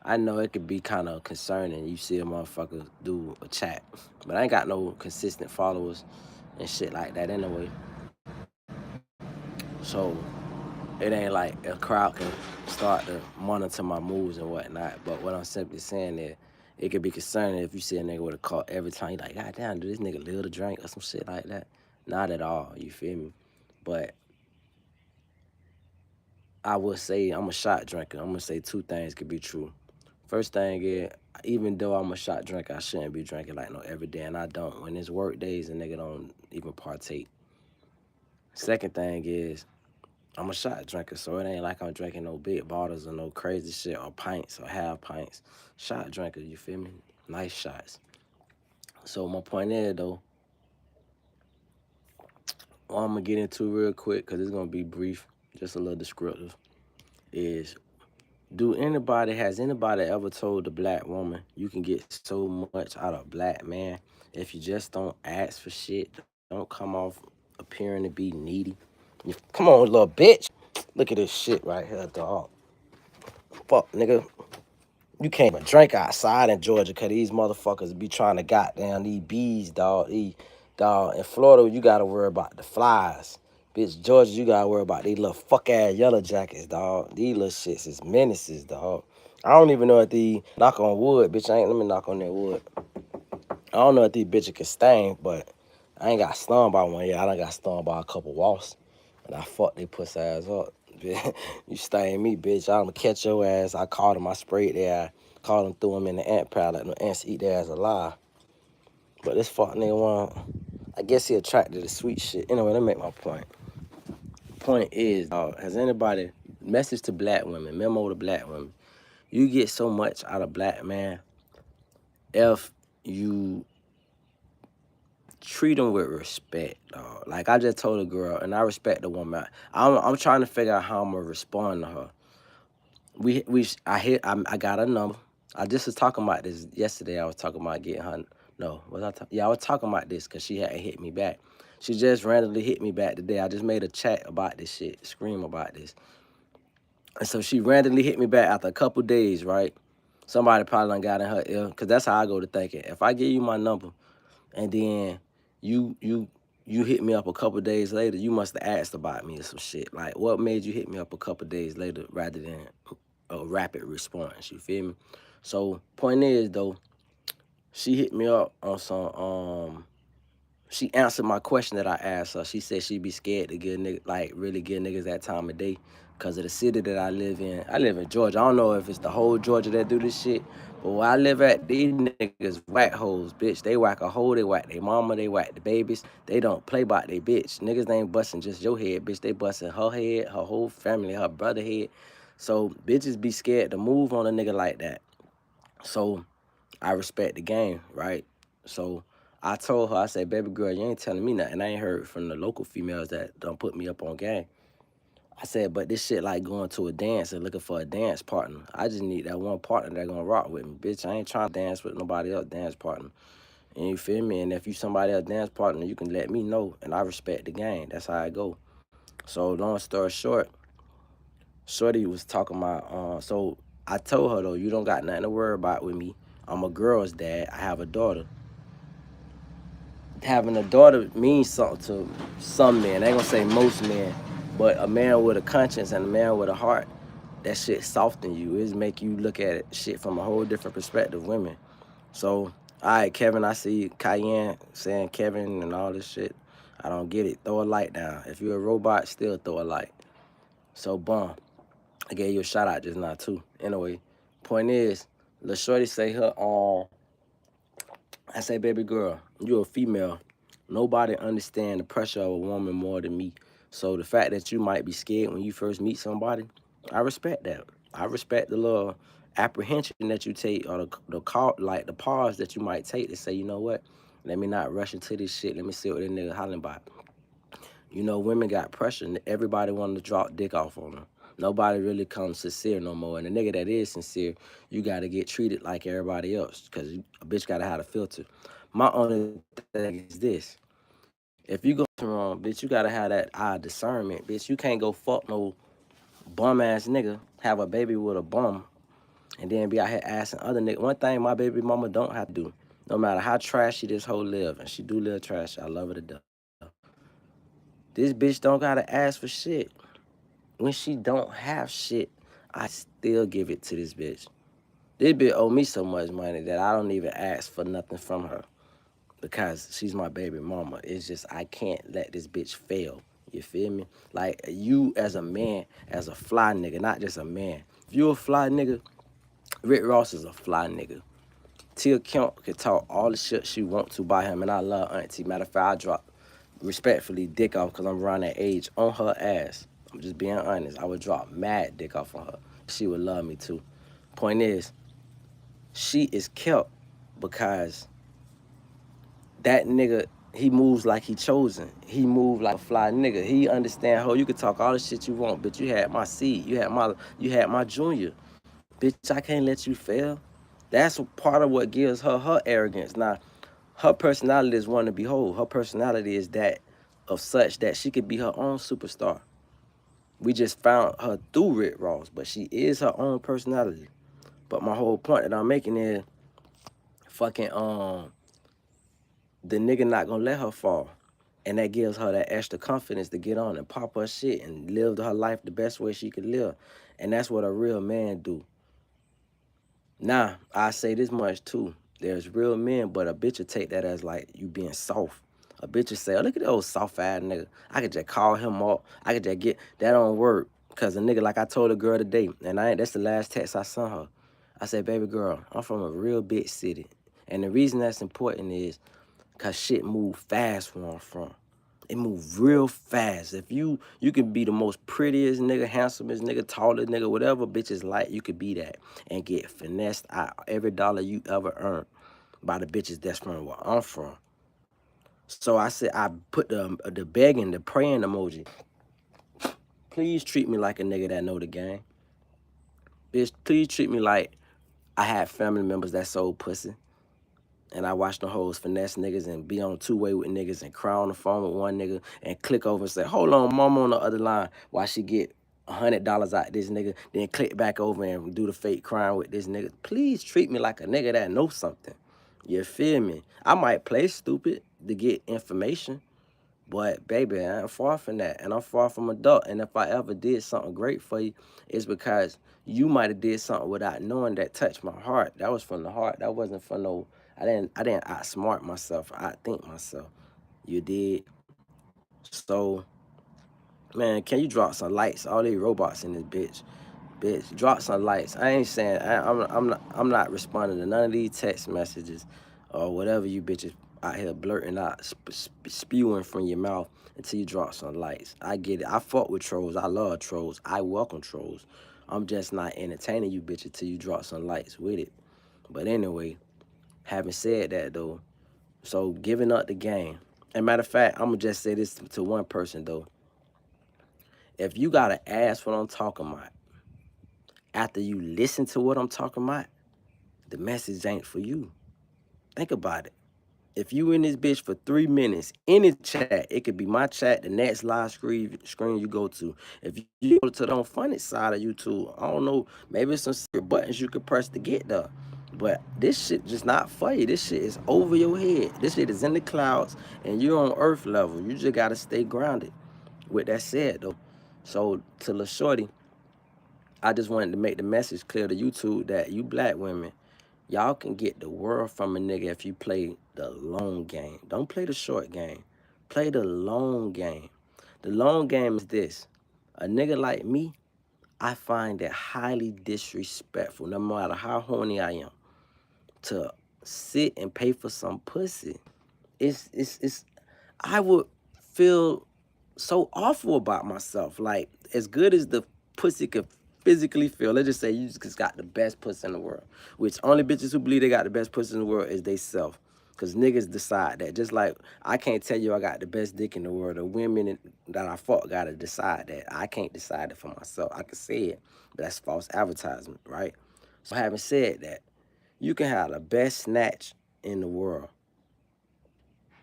I know it could be kind of concerning. You see a motherfucker do a chat, but I ain't got no consistent followers and shit like that anyway. So it ain't like a crowd can start to monitor my moves and whatnot. But what I'm simply saying is, it could be concerning if you see a nigga with a call every time. You like, God damn, do this nigga live to drink or some shit like that? Not at all. You feel me? But I would say I'm a shot drinker. I'm gonna say two things could be true. First thing is, even though I'm a shot drinker, I shouldn't be drinking like no every day, and I don't. When it's work days, a nigga don't even partake. Second thing is, I'm a shot drinker, so it ain't like I'm drinking no big bottles or no crazy shit or pints or half pints. Shot drinker, you feel me? Nice shots. So my point is though, what I'm gonna get into real quick, cause it's gonna be brief, just a little descriptive, is has anybody ever told a black woman you can get so much out of a black man if you just don't ask for shit, don't come off appearing to be needy? Come on, little bitch. Look at this shit right here, dog. Fuck, nigga. You can't even drink outside in Georgia because these motherfuckers be trying to goddamn these bees, dog. Dog, in Florida, you gotta worry about the flies. Bitch, Georgia, you gotta worry about these little fuck ass yellow jackets, dog. These little shits is menaces, dog. I don't even know if these knock on wood, bitch. I ain't let me knock on that wood. I don't know if these bitches can sting, but I ain't got stung by one yet. I done got stung by a couple wasps. And I fucked they pussy ass up. You sting me, bitch. I'ma catch your ass. I caught him, I sprayed their ass. Caught him, threw him in the ant pile, let the ants eat their ass alive. But this fuck nigga I guess he attracted to sweet shit. Anyway, let me make my point. Point is, has anybody, message to black women, memo to black women, you get so much out of black man if you treat them with respect, dog. Like I just told a girl, and I respect the woman. I'm trying to figure out how I'm gonna respond to her. I got a number. I just was talking about this yesterday. I was talking about getting her. No, was I? Yeah, I was talking about this because she hadn't hit me back. She just randomly hit me back today. I just made a chat about this shit, scream about this, and so she randomly hit me back after a couple days. Right? Somebody probably done got in her ear because that's how I go to thinking. If I give you my number and then you you you hit me up a couple days later, you must have asked about me or some shit. Like, what made you hit me up a couple days later rather than a rapid response? You feel me? So point is though, she hit me up on some she answered my question that I asked her. She said she'd be scared to give niggas, like really give niggas that time of day because of the city that I live in. I live in Georgia. I don't know if it's the whole Georgia that do this shit, but where I live at, these niggas whack hoes, bitch. They whack a hoe, they whack their mama, they whack the babies. They don't play by their bitch. Niggas ain't busting just your head, bitch. They busting her head, her whole family, her brother head. So bitches be scared to move on a nigga like that. So I respect the game, right? So I told her, I said, baby girl, you ain't telling me nothing. I ain't heard from the local females that don't put me up on game. I said, but this shit like going to a dance and looking for a dance partner. I just need that one partner that gonna rock with me. Bitch, I ain't trying to dance with nobody else dance partner. And you feel me? And if you somebody else dance partner, you can let me know. And I respect the game. That's how I go. So long story short, Shorty was talking about, so I told her though, you don't got nothing to worry about with me. I'm a girl's dad. I have a daughter. Having a daughter means something to some men. I ain't gonna say most men, but a man with a conscience and a man with a heart, that shit soften you. It make you look at it, shit from a whole different perspective, women. So, all right, Kevin, I see Cayenne saying Kevin and all this shit. I don't get it. Throw a light down. If you're a robot, still throw a light. So, boom. I gave you a shout out just now, too. Anyway, point is, Lil Shorty say her, I say, baby girl, you're a female. Nobody understand the pressure of a woman more than me. So the fact that you might be scared when you first meet somebody, I respect that. I respect the little apprehension that you take or the call, like the pause that you might take to say, you know what? Let me not rush into this shit. Let me see what this nigga hollering about. You know, women got pressure and everybody wanted to drop dick off on them. Nobody really comes sincere no more. And the nigga that is sincere, you got to get treated like everybody else because a bitch got to have a filter. My only thing is this. If you go wrong, bitch, you got to have that eye discernment. Bitch, you can't go fuck no bum ass nigga, have a baby with a bum, and then be out here asking other niggas. One thing my baby mama don't have to do, no matter how trashy this hoe live, and she do live trash, I love her to death. This bitch don't gotta ask for shit. When she don't have shit, I still give it to this bitch. This bitch owe me so much money that I don't even ask for nothing from her because she's my baby mama. It's just I can't let this bitch fail. You feel me? Like you as a man, as a fly nigga, not just a man. If you a fly nigga, Rick Ross is a fly nigga. Tia Kemp can talk all the shit she want to by him, and I love Auntie. Matter of fact, I drop respectfully dick off because I'm around that age on her ass. I'm just being honest. I would drop mad dick off on her. She would love me too. Point is, she is kept because that nigga, he moves like he chosen. He move like a fly nigga. He understand how you could talk all the shit you want, but you had my seed. You had my junior. Bitch, I can't let you fail. That's part of what gives her arrogance. Now, her personality is one to behold. Her personality is that of such that she could be her own superstar. We just found her through Rick Ross, but she is her own personality. But my whole point that I'm making is fucking the nigga not gonna let her fall. And that gives her that extra confidence to get on and pop her shit and live her life the best way she could live. And that's what a real man do. Now, I say this much too. There's real men, but a bitch will take that as like you being soft. A bitch will say, oh, look at that old soft-ass nigga. I could just call him up. I could just get, that don't work. Because a nigga, like I told a girl today, and that's the last text I sent her. I said, baby girl, I'm from a real big city. And the reason that's important is because shit move fast where I'm from. It move real fast. If you could be the most prettiest nigga, handsomest nigga, tallest nigga, whatever bitches like, you could be that and get finessed out every dollar you ever earned by the bitches that's from where I'm from. So I said, I put the begging, the praying emoji. Please treat me like a nigga that know the game. Bitch, please treat me like I had family members that sold pussy. And I watch the hoes finesse niggas and be on two-way with niggas and cry on the phone with one nigga and click over and say, hold on, mama on the other line while she get $100 out this nigga, then click back over and do the fake crying with this nigga. Please treat me like a nigga that knows something. You feel me? I might play stupid to get information, but baby, I'm far from that. And I'm far from adult. And if I ever did something great for you, it's because you might have did something without knowing that touched my heart. That was from the heart. That wasn't for no, I didn't outsmart myself. I think myself. You did. So, man, can you drop some lights? All these robots in this bitch. Bitch, drop some lights. I ain't saying I'm not responding to none of these text messages or whatever you bitches out here blurting out, spewing from your mouth until you drop some lights. I get it. I fuck with trolls. I love trolls. I welcome trolls. I'm just not entertaining you bitches till you drop some lights with it. But anyway, having said that though, so giving up the game. And matter of fact, I'm gonna just say this to one person though. If you gotta ask what I'm talking about, after you listen to what I'm talking about, the message ain't for you. Think about it. If you in this bitch for 3 minutes, any chat, it could be my chat, the next live screen you go to. If you go to the unfunny side of YouTube, I don't know, maybe some secret buttons you could press to get there. But this shit just not for you. This shit is over your head. This shit is in the clouds, and you're on earth level. You just gotta stay grounded. With that said, though, so to Lil Shorty, I just wanted to make the message clear to YouTube that you black women, y'all can get the world from a nigga if you play the long game. Don't play the short game. Play the long game. The long game is this. A nigga like me, I find it highly disrespectful, no matter how horny I am, to sit and pay for some pussy. It's I would feel so awful about myself. Like, as good as the pussy could physically feel, let's just say you just got the best pussy in the world, which only bitches who believe they got the best pussy in the world is they self. Because niggas decide that. Just like I can't tell you I got the best dick in the world. The women that I fuck got to decide that. I can't decide it for myself. I can say it, but that's false advertisement, right? So having said that, you can have the best snatch in the world.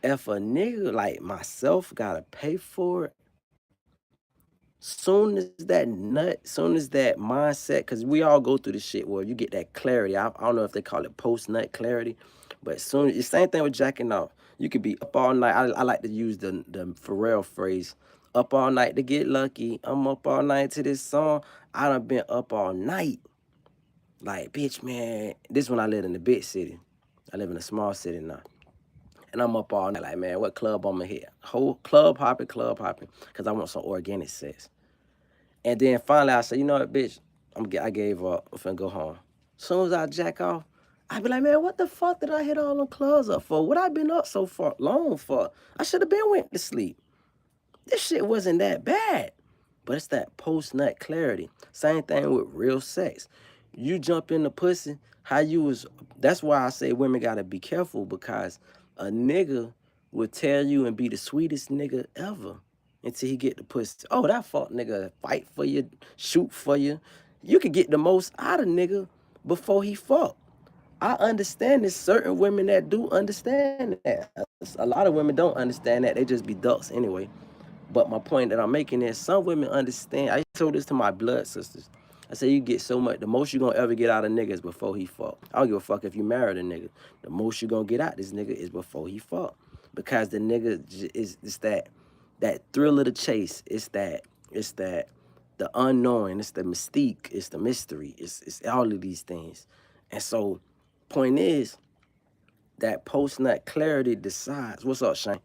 If a nigga like myself gotta pay for it, Soon as that mindset, because we all go through this shit where you get that clarity. I don't know if they call it post nut clarity, but soon the same thing with jacking off. You could be up all night. I like to use the Pharrell phrase, up all night to get lucky. I'm up all night to this song. I done been up all night. Like, bitch, man, this when I lived in the big city. I live in a small city now. And I'm up all night like, man, what club I'ma hit? Whole club hopping, because I want some organic sex. And then finally I said, you know what, bitch, I gave up. I'm finna go home. Soon as I jack off, I be like, man, what the fuck did I hit all them clubs up for? What I been up so far long for? I should have been went to sleep. This shit wasn't that bad. But it's that post-nut clarity. Same thing with real sex. You jump in the pussy, that's why I say women gotta be careful, because a nigga will tell you and be the sweetest nigga ever until he get the pussy. Oh, that fuck nigga fight for you, shoot for you. You could get the most out of nigga before he fuck. I understand there's certain women that do understand that. A lot of women don't understand that. They just be ducks anyway. But my point that I'm making is some women understand. I told this to my blood sisters. I said, you get so much, the most you're gonna ever get out of niggas before he fuck. I don't give a fuck if you married a nigga. The most you're gonna get out this nigga is before he fuck. Because the nigga it's that thrill of the chase. It's that the unknown, it's the mystique, it's the mystery, it's all of these things. And so point is that post-nut clarity decides. What's up, Shane?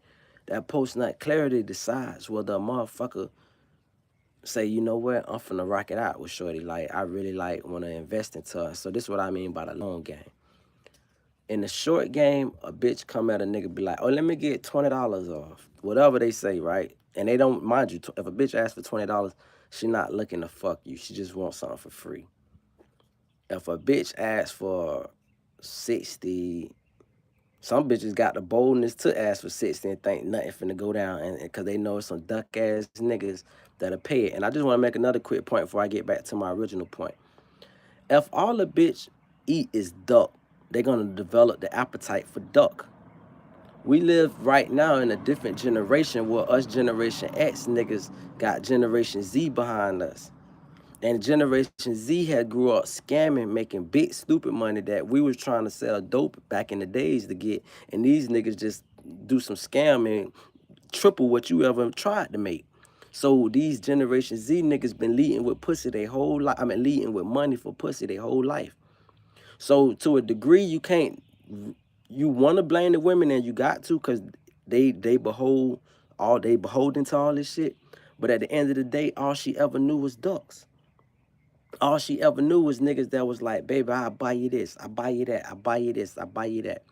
That post-nut clarity decides whether a motherfucker say, you know what, I'm finna rock it out with shorty. Like, I really want to invest into her. So this is what I mean by the long game. In the short game, a bitch come at a nigga, be like, oh, let me get $20 off. Whatever they say, right? And they don't, mind you, if a bitch asks for $20, she not looking to fuck you. She just wants something for free. If a bitch asks for 60, some bitches got the boldness to ask for 60 and think nothing finna go down, and because they know it's some duck ass niggas that'll pay it. And I just want to make another quick point before I get back to my original point. If all a bitch eat is duck, they're gonna develop the appetite for duck. We live right now in a different generation where us Generation X niggas got Generation Z behind us. And Generation Z had grew up scamming, making big stupid money that we was trying to sell dope back in the days to get. And these niggas just do some scamming, triple what you ever tried to make. So these Generation Z niggas been leading with pussy their whole life. I mean, leading with money for pussy their whole life. So to a degree, you want to blame the women, and you got to, because they beholden to all this shit. But at the end of the day, all she ever knew was ducks. All she ever knew was niggas that was like, baby, I'll buy you this, I buy you that, I buy you this, I buy you that.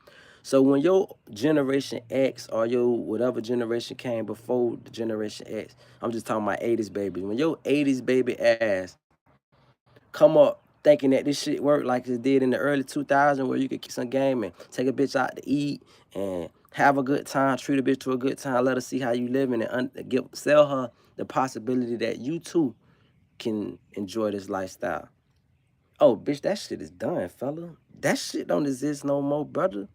So when your Generation X or your whatever generation came before the Generation X, I'm just talking about 80s babies. When your 80s baby ass come up thinking that this shit worked like it did in the early 2000s, where you could kick some game and take a bitch out to eat and have a good time, treat a bitch to a good time, let her see how you living, and sell her the possibility that you too can enjoy this lifestyle. Oh, bitch, that shit is done, fella. That shit don't exist no more, brother.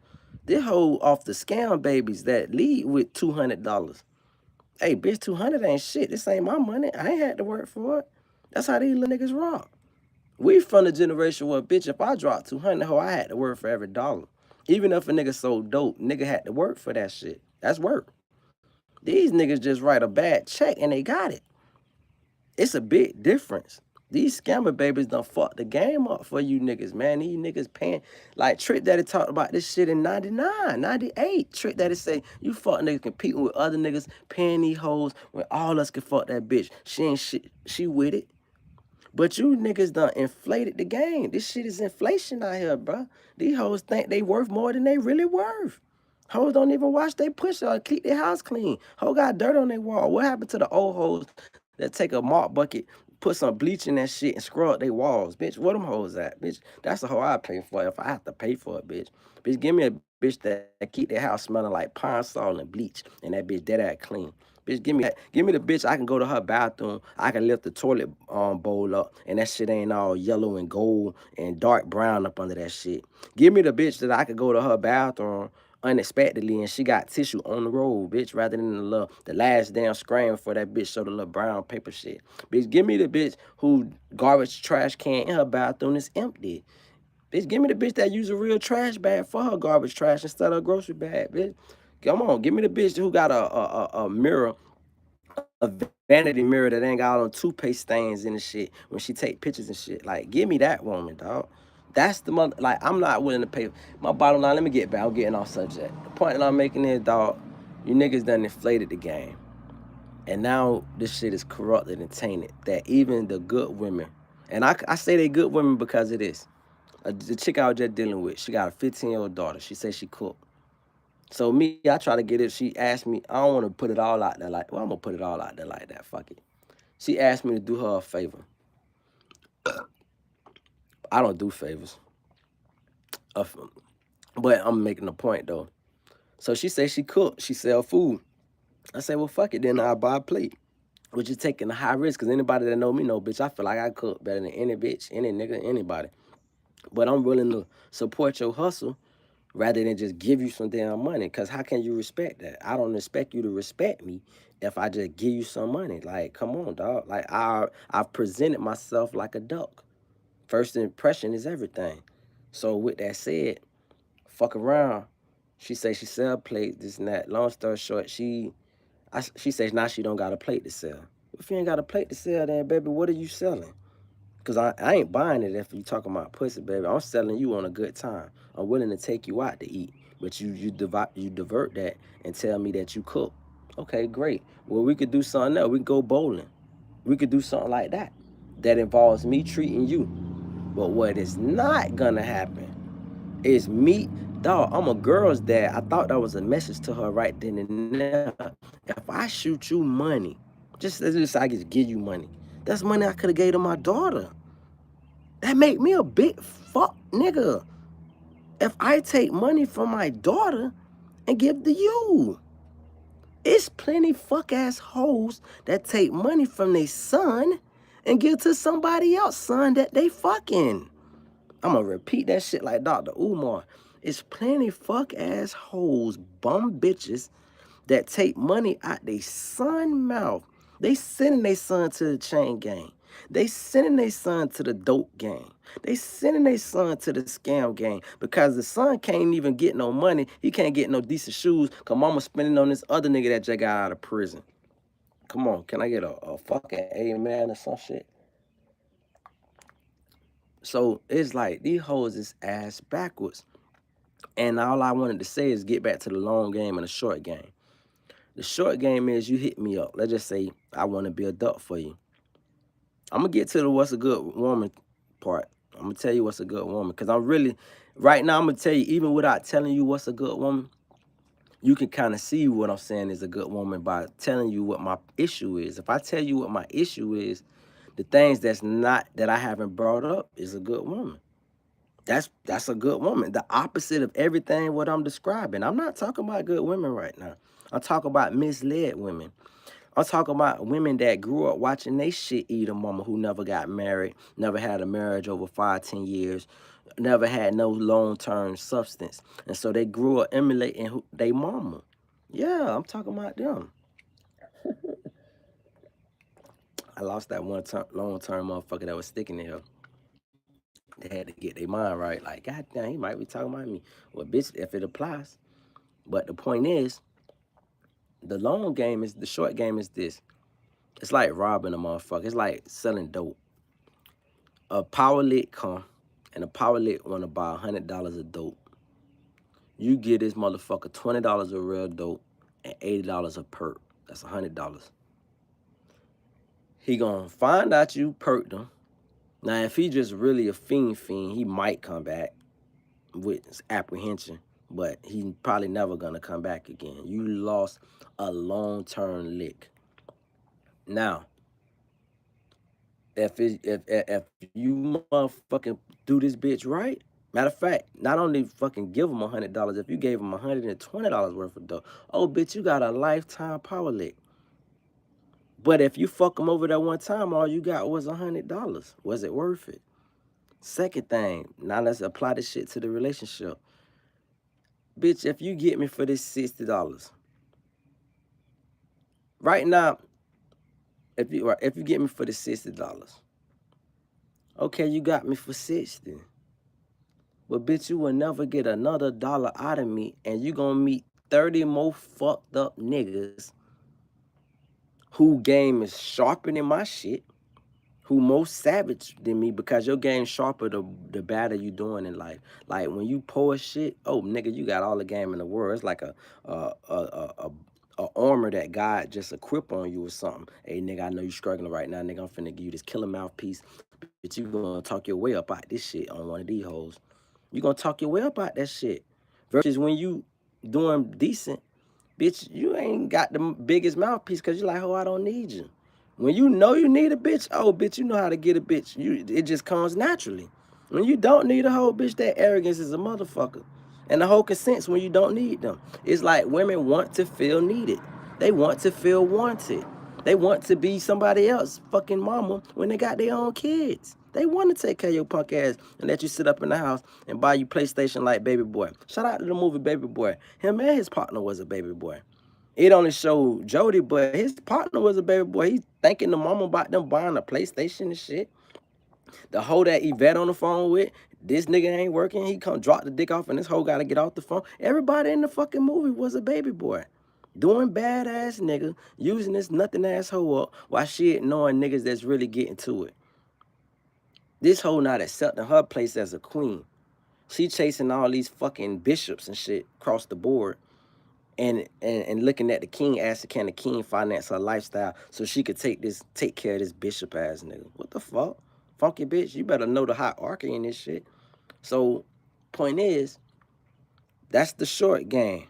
This whole off the scam babies that lead with $200. Hey, bitch, 200 ain't shit. This ain't my money. I ain't had to work for it. That's how these little niggas rock. We from the generation where, bitch, if I dropped 200, I had to work for every dollar. Even if a nigga sold dope, nigga had to work for that shit. That's work. These niggas just write a bad check and they got it. It's a big difference. These scammer babies done fucked the game up for you niggas, man. These niggas paying. Like Trick Daddy talked about this shit in 99, 98. Trick Daddy say, you fuck niggas competing with other niggas, paying these hoes when all us can fuck that bitch. She ain't shit. She with it. But you niggas done inflated the game. This shit is inflation out here, bro. These hoes think they worth more than they really worth. Hoes don't even wash their pussy or keep their house clean. Hoe got dirt on their wall. What happened to the old hoes that take a mop bucket, put some bleach in that shit, and scrub their walls? Bitch, where them hoes at? Bitch, that's the hoe I pay for if I have to pay for it, bitch. Bitch, give me a bitch that keep their house smelling like pine salt and bleach, and that bitch dead ass clean. Bitch, give me the bitch. I can go to her bathroom. I can lift the toilet bowl up, and that shit ain't all yellow and gold and dark brown up under that shit. Give me the bitch that I could go to her bathroom unexpectedly, and she got tissue on the road, bitch, rather than the last damn scram for that bitch show the little brown paper shit. Bitch, give me the bitch who garbage trash can in her bathroom is empty. Bitch, give me the bitch that use a real trash bag for her garbage trash instead of a grocery bag, bitch. Come on, give me the bitch who got a mirror, a vanity mirror that ain't got all them toothpaste stains in the shit when she take pictures and shit. Like, give me that woman, dog. That's the mother. Like, I'm not willing to pay. My bottom line, let me get back. I'm getting off subject. The point that I'm making is, dog, you niggas done inflated the game. And now this shit is corrupted and tainted. That even the good women, and I say they good women because of this. The chick I was just dealing with, she got a 15-year-old daughter. She says she cook. So me, I try to get it. She asked me, I don't want to put it all out there like, well, I'm going to put it all out there like that. Fuck it. She asked me to do her a favor. I don't do favors. But I'm making a point, though. So she said she cook. She sell food. I said, well, fuck it. Then I'll buy a plate. Which is taking a high risk. Because anybody that know me know, bitch, I feel like I cook better than any bitch, any nigga, anybody. But I'm willing to support your hustle rather than just give you some damn money. Because how can you respect that? I don't expect you to respect me if I just give you some money. Like, come on, dog. Like, I've presented myself like a duck. First impression is everything. So with that said, fuck around. She say she sell plates, this and that. Long story short, she says now she don't got a plate to sell. If you ain't got a plate to sell, then baby, what are you selling? Cause I ain't buying it if you talking about pussy, baby. I'm selling you on a good time. I'm willing to take you out to eat, but you divert that and tell me that you cook. Okay, great. Well, we could do something else. We could go bowling. We could do something like that. That involves me treating you. But what is not gonna happen is me, dog. I'm a girl's dad. I thought that was a message to her right then and there. If I shoot you money, let's just I just give you money. That's money I could have gave to my daughter. That make me a big fuck nigga. If I take money from my daughter and give to you. It's plenty fuck ass hoes that take money from their son and give to somebody else son that they fucking. I'm gonna repeat that shit like Dr. Umar. It's plenty fuck ass hoes, bum bitches that take money out they son mouth. They sending their son to the chain gang. They sending their son to the dope gang. They sending their son to the scam gang because the son can't even get no money. He can't get no decent shoes because mama spending on this other nigga that just got out of prison. Come on, can I get a fucking amen or some shit? So it's like these hoes is ass backwards. And all I wanted to say is get back to the long game and the short game. The short game is you hit me up. Let's just say I want to be a duck for you. I'm going to get to the what's a good woman part. I'm going to tell you what's a good woman. Because I'm really, right now, I'm going to tell you, even without telling you what's a good woman, you can kind of see what I'm saying is a good woman by telling you what my issue is. If I tell you what my issue is, the things that I haven't brought up is a good woman. That's a good woman. The opposite of everything what I'm describing. I'm not talking about good women right now. I'm talking about misled women. I'm talking about women that grew up watching they shit eat a mama who never got married, never had a marriage over 5-10 years, never had no long-term substance. And so they grew up emulating they mama. Yeah, I'm talking about them. I lost that long-term motherfucker that was sticking there. They had to get their mind right. Like, God damn, he might be talking about me. Well, bitch, if it applies. But the point is, the short game is this. It's like robbing a motherfucker. It's like selling dope. A power lit come and a power lit want to buy $100 of dope. You give this motherfucker $20 of real dope and $80 of perk. That's $100. He gonna find out you perked him. Now, if he just really a fiend, he might come back with apprehension, but he probably never gonna come back again. You lost a long-term lick. Now, if you motherfucking do this bitch right, matter of fact, not only fucking give him $100, if you gave him $120 worth of dough, oh bitch, you got a lifetime power lick. But if you fuck him over that one time, all you got was $100. Was it worth it? Second thing, now let's apply this shit to the relationship. Bitch, if you get me for this $60, right now, if you get me for the $60, okay, you got me for 60. But bitch, you will never get another dollar out of me, and you gonna meet 30 more fucked up niggas who game is sharper than my shit, who more savage than me, because your game sharper the better you doing in life. Like when you pour shit, oh nigga, you got all the game in the world. It's like a armor that God just equip on you or something. Hey nigga, I know you struggling right now, nigga. I'm finna give you this killer mouthpiece, but you gonna talk your way up out this shit on one of these hoes. You gonna talk your way up out that shit. Versus when you doing decent, bitch, you ain't got the biggest mouthpiece because you like, oh, I don't need you. When you know you need a bitch, oh, bitch, you know how to get a bitch. It just comes naturally. When you don't need a whole bitch, that arrogance is a motherfucker. And the whole consents when you don't need them. It's like women want to feel needed. They want to feel wanted. They want to be somebody else fucking mama when they got their own kids. They want to take care of your punk ass and let you sit up in the house and buy you PlayStation like Baby Boy. Shout out to the movie Baby Boy. Him and his partner was a baby boy. It only showed Jody, but his partner was a baby boy. He thinking the mama about them buying a PlayStation and shit. The hoe that Yvette on the phone with, this nigga ain't working. He come drop the dick off and this hoe got to get off the phone. Everybody in the fucking movie was a baby boy. Doing badass nigga, using this nothing ass hoe up while she ignoring niggas that's really getting to it. This hoe not accepting her place as a queen. She chasing all these fucking bishops and shit across the board. And looking at the king, asking can the king finance her lifestyle so she could take care of this bishop ass nigga. What the fuck? Funky bitch, you better know the hierarchy in this shit. So, point is, that's the short game.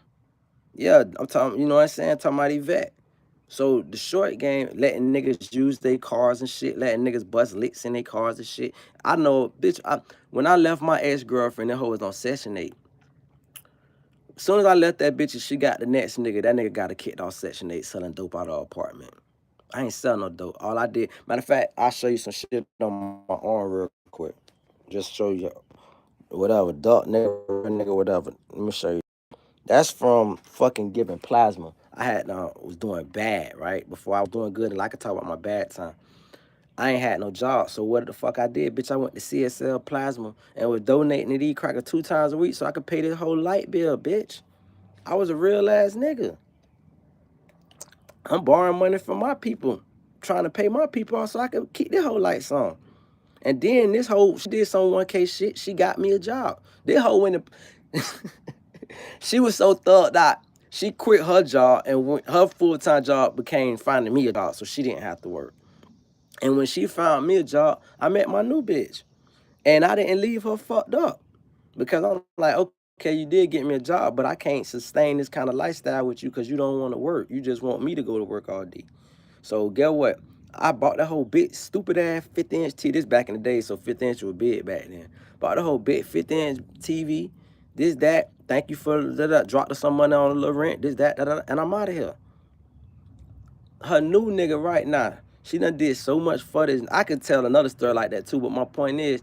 Yeah, I'm talking, you know what I'm saying? I'm talking about Yvette. So the short game, letting niggas use their cars and shit, letting niggas bust licks in their cars and shit. I know, bitch, when I left my ex-girlfriend, that hoe was on Section 8. As soon as I left that bitch and she got the next nigga, that nigga got her kicked off Section 8 selling dope out of her apartment. I ain't selling no dope. All I did, matter of fact, I'll show you some shit on my arm real quick. Just show you whatever, duck nigga, whatever. Let me show you. That's from fucking giving plasma. I had was doing bad, right? Before I was doing good, and I could talk about my bad time. I ain't had no job, so what the fuck I did, bitch? I went to CSL Plasma and was donating to these crackers 2 times a week so I could pay this whole light bill, bitch. I was a real ass nigga. I'm borrowing money from my people, trying to pay my people off so I could keep this whole lights on. And then this whole, she did some 1K shit, she got me a job. This whole went to, she was so thugged out, she quit her job and her full-time job became finding me a job so she didn't have to work. And when she found me a job, I met my new bitch. And I didn't leave her fucked up because I'm like, okay, you did get me a job, but I can't sustain this kind of lifestyle with you because you don't want to work. You just want me to go to work all day. So guess what? I bought that whole big stupid ass 50-inch TV. This back in the day, so 50 inch was big back then. Bought the whole big 50-inch TV. This, that. Thank you for that. Dropped some money on a little rent. This, that, and I'm out of here. Her new nigga right now, she done did so much for this. I could tell another story like that too, but my point is,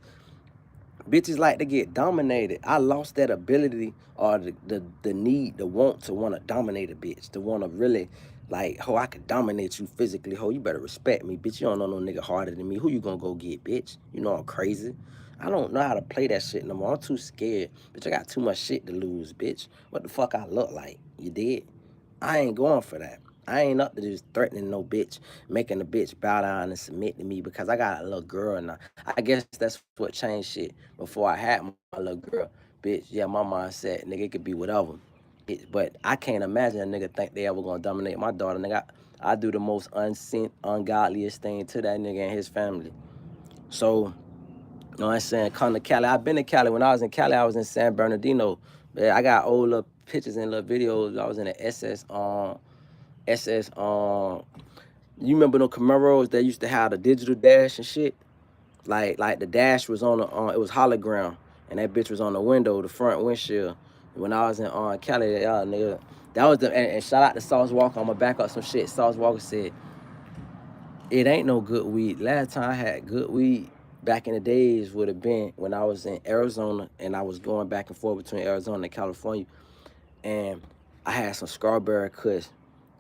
bitches like to get dominated. I lost that ability or the need, the want to dominate a bitch, to want to really, like, ho, I could dominate you physically. Ho, you better respect me, bitch. You don't know no nigga harder than me. Who you gonna go get, bitch? You know I'm crazy. I don't know how to play that shit no more. I'm too scared. Bitch, I got too much shit to lose, bitch. What the fuck I look like? You did? I ain't going for that. I ain't up to just threatening no bitch, making a bitch bow down and submit to me because I got a little girl now. I guess that's what changed shit. Before I had my little girl, bitch, yeah, my mindset, nigga, it could be whatever. But I can't imagine a nigga think they ever gonna dominate my daughter. Nigga, I do the most unseen, ungodliest thing to that nigga and his family. So, you know what I'm saying? Come to Cali. I've been to Cali. When I was in Cali, I was in San Bernardino. I got old little pictures and little videos. I was in the SS, you remember the Camaros that used to have the digital dash and shit? Like the dash was on the, it was hologram, and that bitch was on the window, the front windshield. When I was in Cali, nigga, that was the, and shout out to Sauce Walker, I'm gonna back up some shit. Sauce Walker said, it ain't no good weed. Last time I had good weed back in the days would have been when I was in Arizona and I was going back and forth between Arizona and California. and I had some strawberry kush,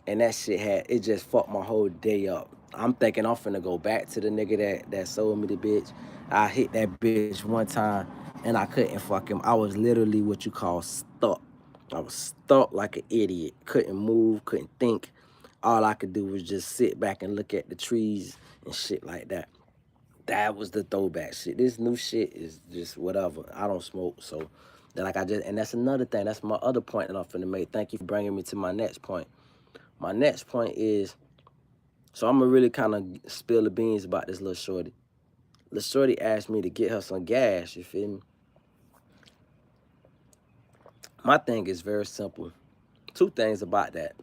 and that shit it just fucked my whole day up. I'm thinking I'm finna go back to the nigga that sold me the bitch. I hit that bitch one time, and I couldn't fuck him. I was literally what you call stuck. I was stuck like an idiot. Couldn't move, couldn't think. All I could do was just sit back and look at the trees and shit like that. That was the throwback shit. This new shit is just whatever. I don't smoke, so that like I just and that's another thing. That's my other point that I'm finna make. Thank you for bringing me to my next point. My next point is, so I'm gonna really kind of spill the beans about this little shorty. Little shorty asked me to get her some gas. You feel me? My thing is very simple. Two things about that.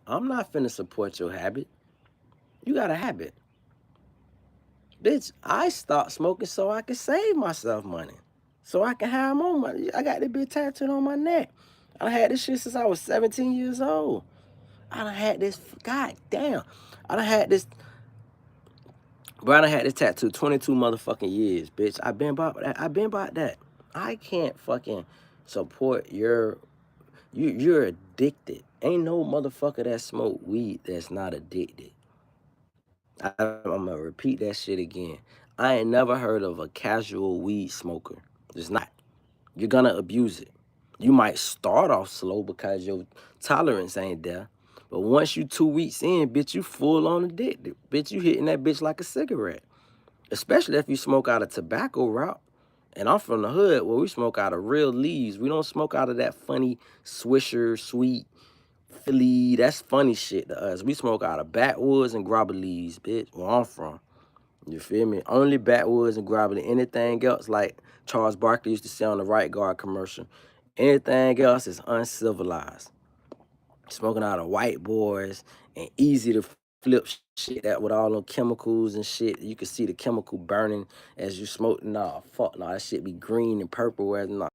I'm not finna support your habit. You got a habit. Bitch, I stopped smoking so I can save myself money. So I can have more money. I got this bitch tattooed on my neck. I had this shit since I was 17 years old. I done had this, god damn. I done had this, bro, I done had this tattoo 22 motherfucking years, bitch. I been about that. I been about that. I can't fucking support you're addicted. Ain't no motherfucker that smoke weed that's not addicted. I'm gonna repeat that shit again. I ain't never heard of a casual weed smoker. It's not. You're gonna abuse it. You might start off slow because your tolerance ain't there. But once you 2 weeks in, bitch, you full on addicted. Bitch, you hitting that bitch like a cigarette. Especially if you smoke out of tobacco route. And I'm from the hood where we smoke out of real leaves. We don't smoke out of that funny Swisher, sweet, Philly. That's funny shit to us. We smoke out of backwoods and grabber leaves, bitch, where I'm from. You feel me? Only backwoods and grabber. Anything else, like Charles Barkley used to say on the Right Guard commercial, anything else is uncivilized. Smoking out of white boys and easy to flip shit that with all them chemicals and shit. You can see the chemical burning as you smoke. Nah, fuck nah, that shit be green and purple. Whereas nah,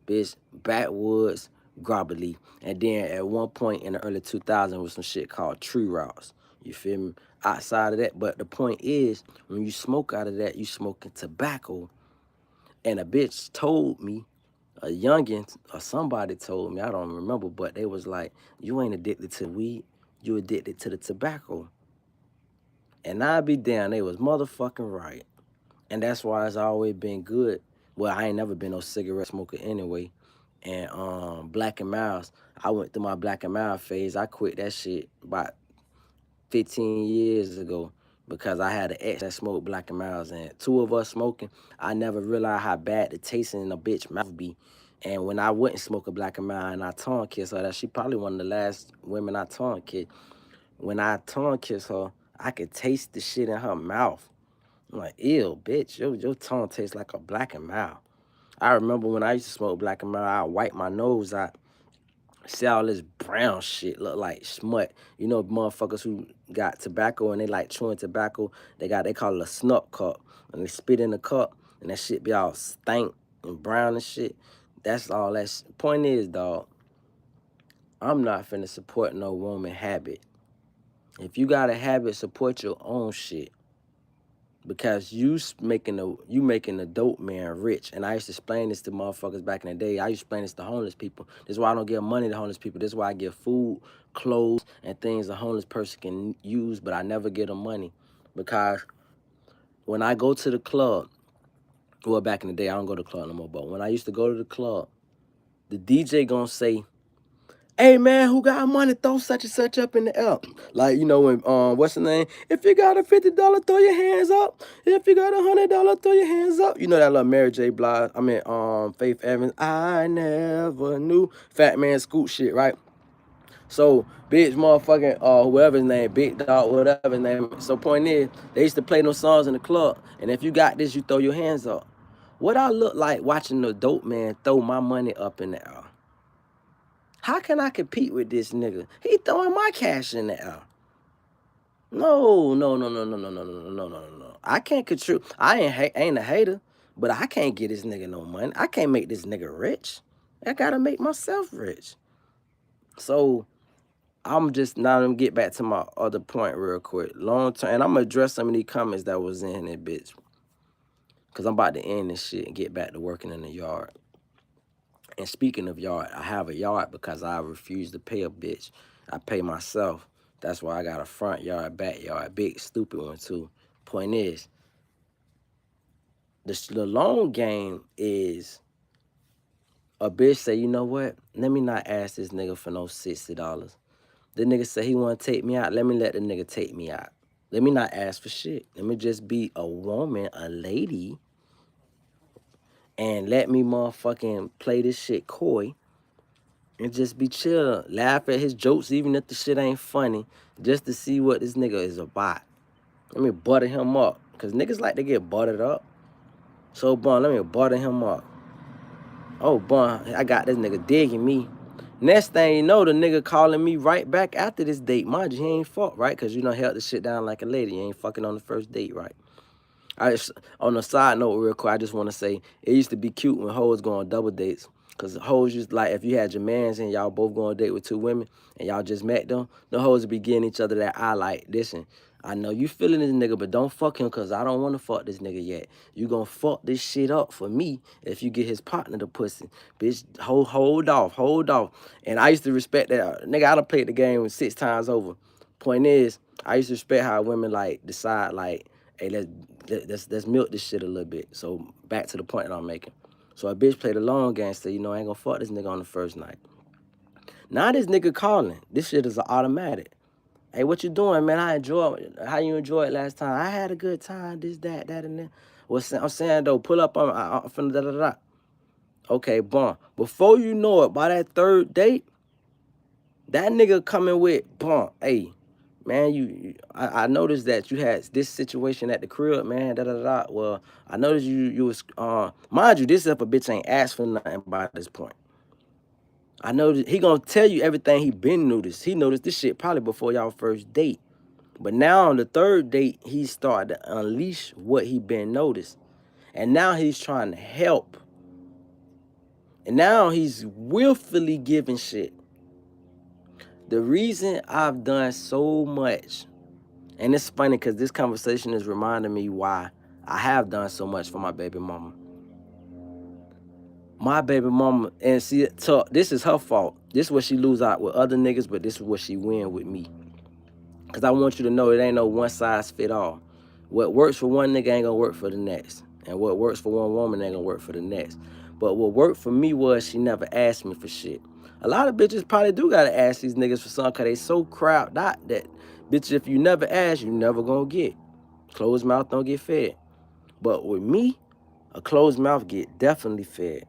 bitch, backwoods, grabber leaf. And then at one point in the early 2000s was some shit called tree routes. You feel me? Outside of that, but the point is, when you smoke out of that, you smoking tobacco. And a bitch told me, a youngin or somebody told me, I don't remember, but they was like, you ain't addicted to weed, you addicted to the tobacco. And I be damn, they was motherfucking right. And that's why it's always been good. Well, I ain't never been no cigarette smoker anyway. And Black and Milds, I went through my Black and Mild phase. I quit that shit about 15 years ago because I had an ex that smoked Black and Milds, and two of us smoking, I never realized how bad the taste in a bitch mouth be. And when I wouldn't smoke a Black and Mild and I tongue kiss her, that she probably one of the last women I tongue kissed. When I tongue kiss her, I could taste the shit in her mouth. I'm like, ew, bitch, your tongue tastes like a Black and Mild. I remember when I used to smoke Black and Mild, I wipe my nose out, see all this brown shit look like smut. You know, motherfuckers who got tobacco and they like chewing tobacco, they call it a snuck cup. And they spit in the cup and that shit be all stank and brown and shit. That's all that point is, dog. I'm not finna support no woman habit. If you got a habit, support your own shit. Because you making the dope man rich. And I used to explain this to motherfuckers back in the day. I used to explain this to homeless people. This is why I don't give money to homeless people. This is why I give food, clothes, and things a homeless person can use, but I never give them money. Because when I go to the club, well, back in the day, I don't go to the club no more, but when I used to go to the club, the DJ gonna say, hey man, who got money, throw such and such up in the air. Like, you know, when what's the name? If you got a $50, throw your hands up. If you got $100, throw your hands up. You know that little Mary J. Blige, Faith Evans, I never knew. Fat Man Scoot shit, right? So, bitch, motherfucking, whoever his name, Big Dog, whatever his name. So, point is, they used to play those songs in the club. And if you got this, you throw your hands up. What I look like watching the dope man throw my money up in the air? How can I compete with this nigga? He throwing my cash in the air. No, no, no, no, no, no, no, no, no, no, no, no. I can't contribute. I ain't a hater, but I can't get this nigga no money. I can't make this nigga rich. I gotta make myself rich. So I'm just now gonna get back to my other point real quick. Long term, and I'm gonna address some of these comments that was in that bitch. Cause I'm about to end this shit and get back to working in the yard. And speaking of yard, I have a yard because I refuse to pay a bitch. I pay myself. That's why I got a front yard, backyard, big stupid one too. Point is, the long game is a bitch say, you know what? Let me not ask this nigga for no $60. The nigga say he want to take me out. Let me let the nigga take me out. Let me not ask for shit. Let me just be a woman, a lady, and let me motherfucking play this shit coy and just be chill. Laugh at his jokes even if the shit ain't funny, just to see what this nigga is about. Let me butter him up, because niggas like to get buttered up. So, bun, let me butter him up. Oh, bun, I got this nigga digging me. Next thing you know, the nigga calling me right back after this date. Mind you, he ain't fucked, right? Because you done held the shit down like a lady. You ain't fucking on the first date, right? On a side note, real quick, I just want to say, it used to be cute when hoes go on double dates. Because hoes used, like, if you had your mans and y'all both go on a date with two women and y'all just met them, the hoes would be giving each other that eye like, listen, I know you feeling this nigga, but don't fuck him because I don't want to fuck this nigga yet. You gonna fuck this shit up for me if you get his partner the pussy. Bitch, hold off, hold off. And I used to respect that. Nigga, I done played the game 6 times over. Point is, I used to respect how women, like, decide, like, hey, let's milk this shit a little bit. So back to the point that I'm making. So a bitch played a long game, said, you know, I ain't gonna fuck this nigga on the first night. Now this nigga calling. This shit is an automatic. Hey, what you doing, man? How you enjoyed last time? I had a good time, this, that, and that. Well, I'm saying, though, pull up on, I'm finna da-da-da. Okay, boom. Before you know it, by that third date, that nigga coming with, boom, hey, man, I noticed that you had this situation at the crib, man, da-da-da. Well, I noticed you was, mind you, this if a bitch ain't asked for nothing by this point. I know he gonna tell you everything he been noticed. He noticed this shit probably before y'all first date. But now on the third date, he started to unleash what he been noticed. And now he's trying to help. And now he's willfully giving shit. The reason I've done so much, and it's funny because this conversation is reminding me why I have done so much for my baby mama. My baby mama, and see, so this is her fault. This is what she lose out with other niggas, but this is what she win with me. Because I want you to know it ain't no one size fit all. What works for one nigga ain't gonna work for the next. And what works for one woman ain't gonna work for the next. But what worked for me was she never asked me for shit. A lot of bitches probably do gotta ask these niggas for something because they so crowded out that, bitch, if you never ask, you never gonna get. Closed mouth don't get fed. But with me, a closed mouth get definitely fed.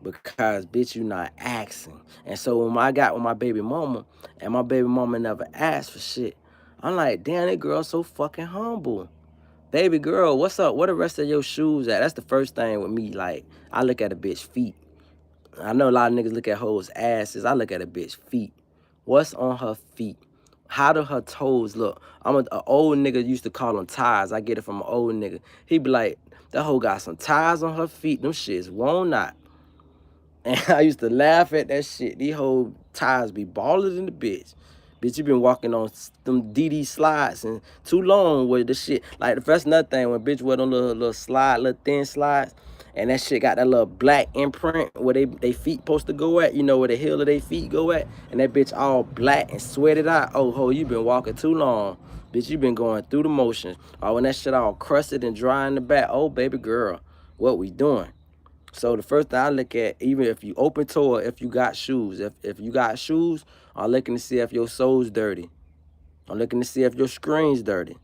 Because, bitch, you not asking. And so when I got with my baby mama, and my baby mama never asked for shit, I'm like, damn, that girl so fucking humble. Baby girl, what's up? Where the rest of your shoes at? That's the first thing with me. Like, I look at a bitch feet. I know a lot of niggas look at hoes asses. I look at a bitch feet. What's on her feet? How do her toes look? I'm an old nigga used to call them ties. I get it from an old nigga. He be like, that hoe got some ties on her feet. Them shits won't not. And I used to laugh at that shit. These whole ties be baller than the bitch. Bitch, you been walking on them DD slides and too long with the shit. Like, the first another thing, when bitch wear them little slide, little thin slides, and that shit got that little black imprint where they feet supposed to go at, you know, where the heel of their feet go at, and that bitch all black and sweated out. Oh, ho, you been walking too long. Bitch, you been going through the motions. Or when that shit all crusted and dry in the back, oh, baby girl, what we doing? So the first thing I look at, even if you open toe or if you got shoes, if you got shoes, I'm looking to see if your sole's dirty. I'm looking to see if your screen's dirty.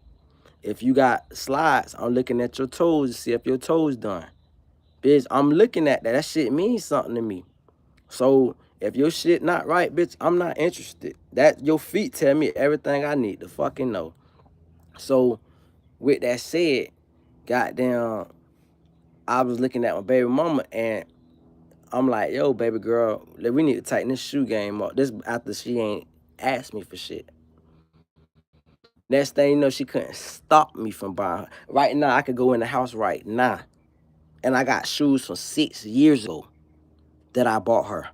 If you got slides, I'm looking at your toes to see if your toes done. Bitch, I'm looking at that. That shit means something to me. So if your shit not right, bitch, I'm not interested. That your feet tell me everything I need to fucking know. So with that said, goddamn, I was looking at my baby mama and I'm like, yo, baby girl, we need to tighten this shoe game up. This after she ain't asked me for shit. Next thing you know, she couldn't stop me from buying her. Right now, I could go in the house right now, and I got shoes from 6 years ago that I bought her.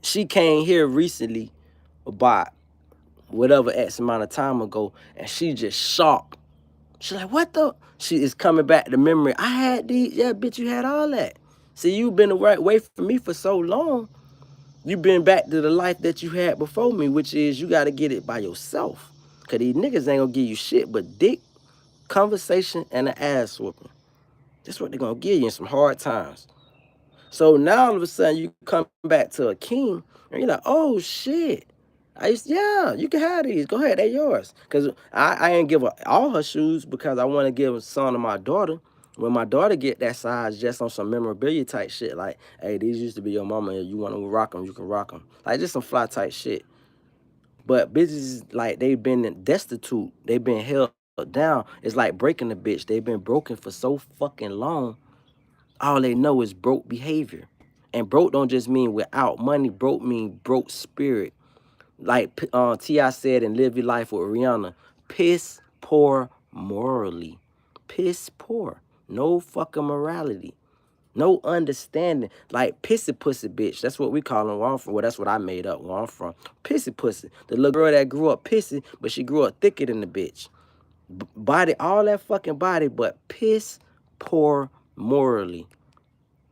She came here recently about whatever X amount of time ago, and she just shocked. She's like, what the? She is coming back to memory. I had these. Yeah, bitch, you had all that. See, you've been away from me for so long. You've been back to the life that you had before me, which is you got to get it by yourself. Because these niggas ain't going to give you shit but dick, conversation, and an ass whooping. That's what they're going to give you in some hard times. So now all of a sudden you come back to a king and you're like, oh shit. Yeah, you can have these. Go ahead, they're yours. Cause I ain't give her all her shoes because I want to give some to my daughter. When my daughter get that size, just on some memorabilia type shit, like, hey, these used to be your mama, and you want to rock them, you can rock them. Like just some fly type shit. But bitches, like they've been destitute, they've been held down. It's like breaking the bitch. They've been broken for so fucking long. All they know is broke behavior. And broke don't just mean without money. Broke mean broke spirit. Like T.I. said in Live Your Life with Rihanna, piss poor morally. Piss poor. No fucking morality. No understanding. Like pissy pussy bitch. That's what we call them where I'm from. Well, that's what I made up where I'm from. Pissy pussy. The little girl that grew up pissy, but she grew up thicker than the bitch. Body, all that fucking body, but piss poor morally.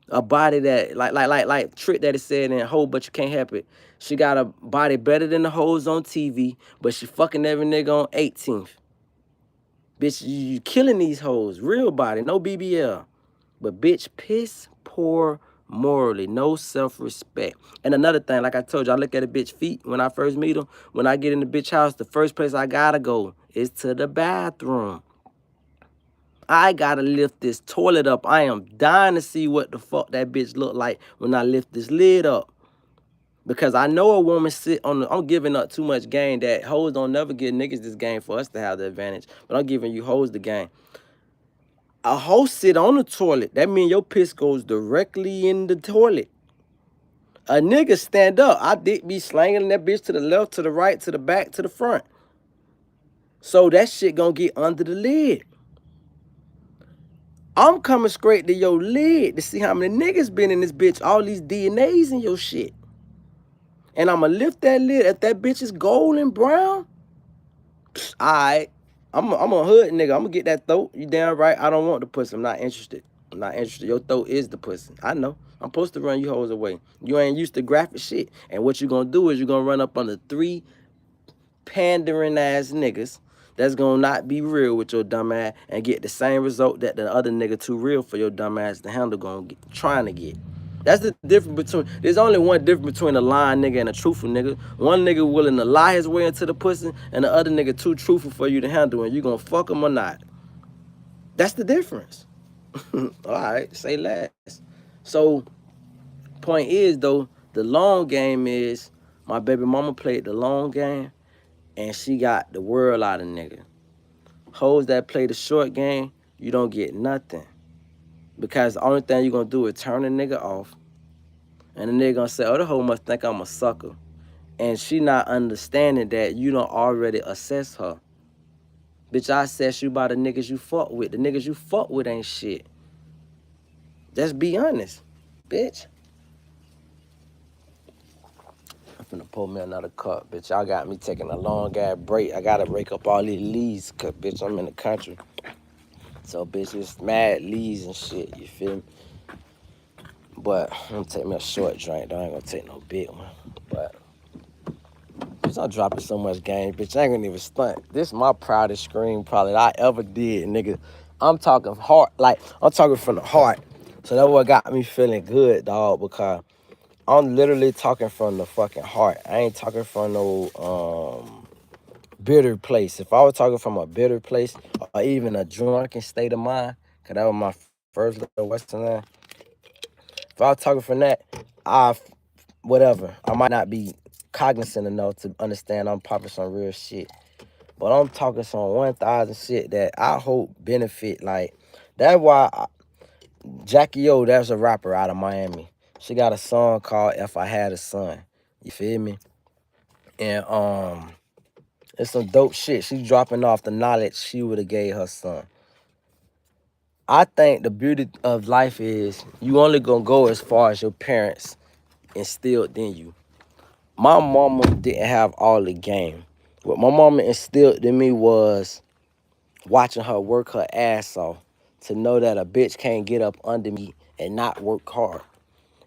A body that like Trick that is said in Hoe, but you can't help it. She got a body better than the hoes on TV, but she fucking every nigga on 18th. Bitch, you killing these hoes. Real body, no BBL. But bitch, piss poor morally, no self-respect. And another thing, like I told you, I look at a bitch feet when I first meet them. When I get in the bitch house, the first place I gotta go is to the bathroom. I gotta lift this toilet up. I am dying to see what the fuck that bitch look like when I lift this lid up. Because I know a woman sit on the, I'm giving up too much game that hoes don't never give niggas this game for us to have the advantage. But I'm giving you hoes the game. A hoe sit on the toilet. That means your piss goes directly in the toilet. A nigga stand up. I dick be slanging that bitch to the left, to the right, to the back, to the front. So that shit gonna get under the lid. I'm coming straight to your lid to see how many niggas been in this bitch, all these DNAs in your shit. And I'ma lift that lid. If that bitch is golden brown, alright. I'm a hood nigga. I'm gonna get that throat. You damn right. I don't want the pussy. I'm not interested. I'm not interested. Your throat is the pussy. I know. I'm supposed to run you hoes away. You ain't used to graphic shit. And what you gonna do is you gonna run up under 3 pandering ass niggas that's gonna not be real with your dumb ass and get the same result that the other nigga too real for your dumb ass to handle gonna get, trying to get. That's the difference between, there's only one difference between a lying nigga and a truthful nigga. One nigga willing to lie his way into the pussy and the other nigga too truthful for you to handle and you gonna fuck him or not. That's the difference. All right, say less. So, point is though, the long game is my baby mama played the long game and she got the world out of nigga. Hoes that play the short game, you don't get nothing. Because the only thing you gonna do is turn a nigga off. And the nigga gonna say, oh, the hoe must think I'm a sucker. And she not understanding that you don't already assess her. Bitch, I assess you by the niggas you fuck with. The niggas you fuck with ain't shit. Just be honest, bitch. I'm finna pour me another cup, bitch. Y'all got me taking a long ass break. I gotta rake up all these leaves, cause bitch, I'm in the country. So bitch, it's mad leaves and shit, you feel me? But I'm gonna take me a short drink, though. I ain't gonna take no big one. But bitch, I'm dropping so much game, bitch. I ain't gonna even stunt. This is my proudest scream probably that I ever did, nigga. I'm talking heart, like I'm talking from the heart. So that's what got me feeling good, dog, because I'm literally talking from the fucking heart. I ain't talking from no bitter place. If I was talking from a bitter place or even a drunken state of mind, cause that was my first little Western line. If I was talking from that, whatever. I might not be cognizant enough to understand I'm popping some real shit. But I'm talking some 1,000 shit that I hope benefit. Like, that's why Jackie O, that's a rapper out of Miami. She got a song called If I Had a Son. You feel me? And it's some dope shit. She's dropping off the knowledge she would have gave her son. I think the beauty of life is you only gonna go as far as your parents instilled in you. My mama didn't have all the game. What my mama instilled in me was watching her work her ass off to know that a bitch can't get up under me and not work hard.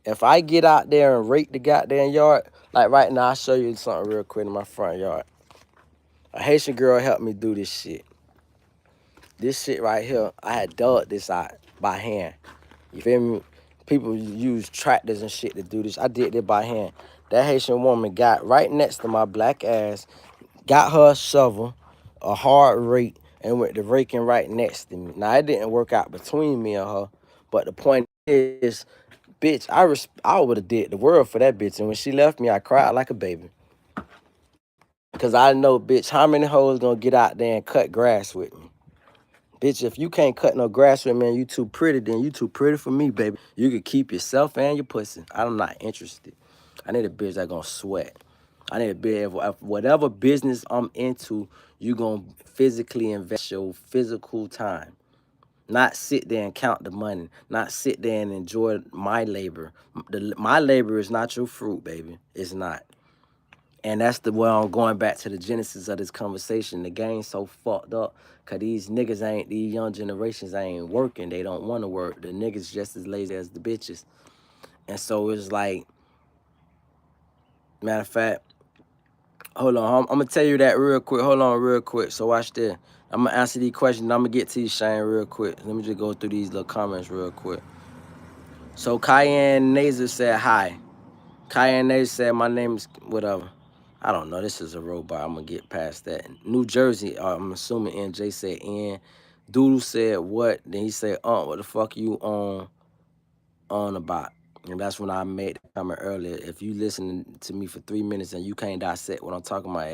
If I get out there and rake the goddamn yard, like right now, I'll show you something real quick in my front yard. A Haitian girl helped me do this shit. This shit right here, I had dug this out by hand. You feel me? People use tractors and shit to do this. I did it by hand. That Haitian woman got right next to my black ass, got her a shovel, a hard rake, and went to raking right next to me. Now, it didn't work out between me and her, but the point is, bitch, I would have did the world for that bitch. And when she left me, I cried like a baby. Because I know, bitch, how many hoes gonna get out there and cut grass with me? Bitch, if you can't cut no grass with me and you too pretty, then you too pretty for me, baby. You could keep yourself and your pussy. I'm not interested. I need a bitch that gonna sweat. I need a bitch, if whatever business I'm into, you gonna physically invest your physical time. Not sit there and count the money. Not sit there and enjoy my labor. My labor is not your fruit, baby. It's not. And that's the way I'm going back to the genesis of this conversation. The game's so fucked up because these young generations ain't working. They don't want to work. The niggas just as lazy as the bitches. And so it's like, matter of fact, hold on. I'm going to tell you that real quick. Hold on real quick. So watch this. I'm going to answer these questions. I'm going to get to you, Shane, real quick. Let me just go through these little comments real quick. So Cayenne Nazer said hi. Cayenne Nazer said my name is whatever. I don't know. This is a robot. I'm going to get past that. New Jersey, I'm assuming NJ said N. Doodle said what? Then he said, what the fuck you on about? And that's when I made the comment earlier. If you listen to me for 3 minutes and you can't dissect what I'm talking about,